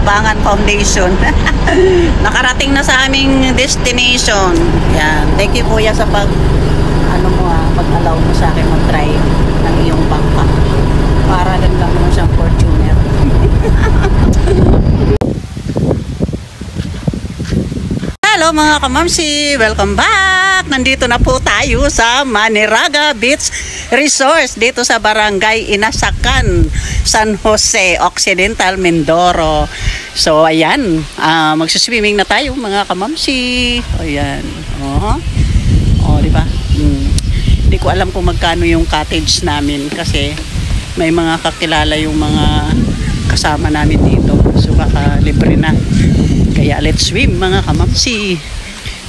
Tabangan Foundation. Nakarating na sa aming destination. Yan. Thank you kuya sa pag-allow mo sa akin mag-try ng iyong backpack. Para lang naman siyang Fortuner. Hello mga kamamsi! Welcome back! Nandito na po tayo sa Maniraga Beach Resort dito sa Barangay Inasakan, San Jose Occidental, Mindoro. So ayan, magsiswimming na tayo mga kamamsi. Ayan. Di ba? Hindi ko alam kung magkano yung cottage namin kasi may mga kakilala yung mga kasama namin dito. So baka libre na. Kaya let's swim mga kamamsi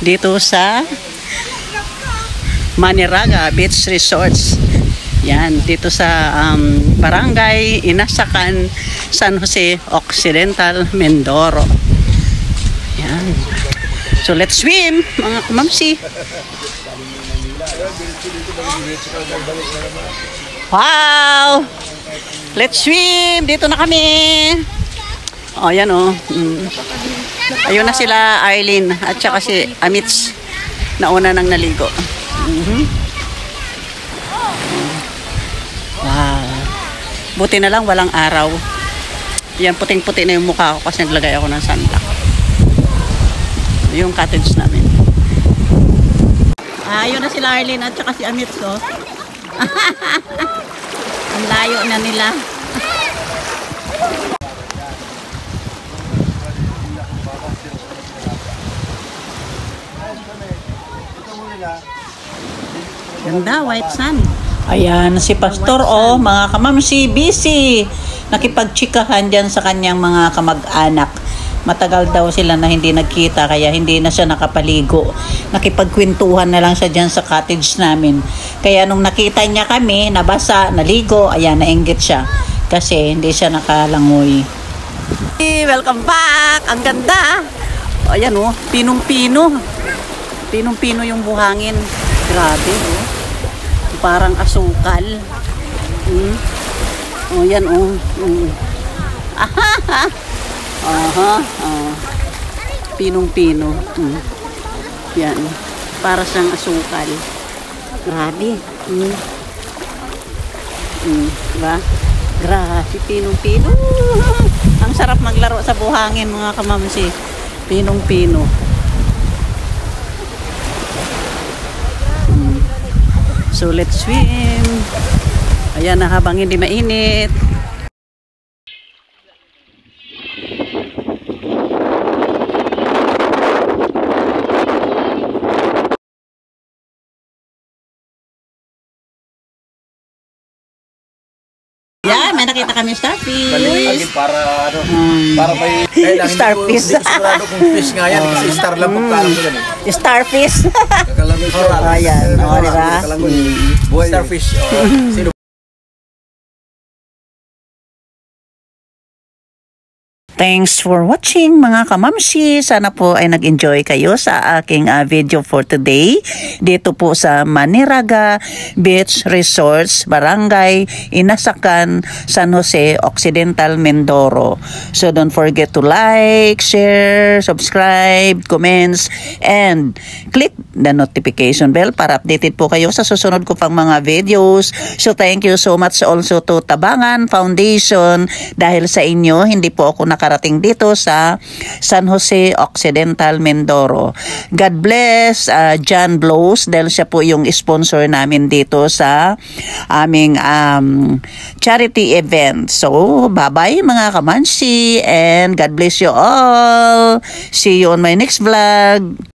dito sa Maniraga Beach Resorts. Yan, dito sa Barangay Inasakan, San Jose Occidental, Mindoro. Yan. So let's swim mga kamamsi. Wow! Let's swim! Dito na kami! Oh, yan oh. Ayun na sila Arlene at saka si Amits na una nang naligo. Wow. Buti na lang walang araw. Yan, puting-puti na yung mukha ko kasi naglagay ako ng sunblock. Yung cottage namin. Ayun na sila Arlene at saka si Amits oh. Ang layo na nila. Ganda, white sun. Ayan, si Pastor mga kamamsi, busy. Nakipagtsikahan dyan sa kanyang mga kamag-anak. Matagal daw sila na hindi nagkita kaya hindi na siya nakapaligo. Nakipagkwentuhan na lang siya dyan sa cottage namin. Kaya nung nakita niya kami, nabasa, naligo, ayan, nainggit siya. Kasi hindi siya nakalangoy. Welcome back! Ang ganda! Ayan pinong-pino. Pinong-pino yung buhangin. Grabe, parang asukal. Yan, Pinong-pino. Yan, para siyang asukal. Grabe. Diba? Grabe, pinong-pino. Ang sarap maglaro sa buhangin, mga kamamsi. Pinong-pino. So let's swim. Ayan na habang hindi mainit. Yan, may nakita kami starfish. Para may starfish. Sigurado kung fish nga yan kasi star lang pagkalang ko yan. Starfish. Ayan, diba? Starfish. Sino? Thanks for watching mga kamamsi. Sana po ay nag-enjoy kayo sa aking video for today. Dito po sa Maniraga Beach Resorts, Barangay Inasakan, San Jose Occidental, Mindoro. So don't forget to like, share, subscribe, comments, and click the notification bell para updated po kayo sa susunod ko pang mga videos. So thank you so much also to Tabangan Foundation. Dahil sa inyo, hindi po ako nakarating dito sa San Jose Occidental, Mindoro. God bless John Blows dahil siya po yung sponsor namin dito sa aming charity event. So bye-bye mga kamansi and God bless you all. See you on my next vlog.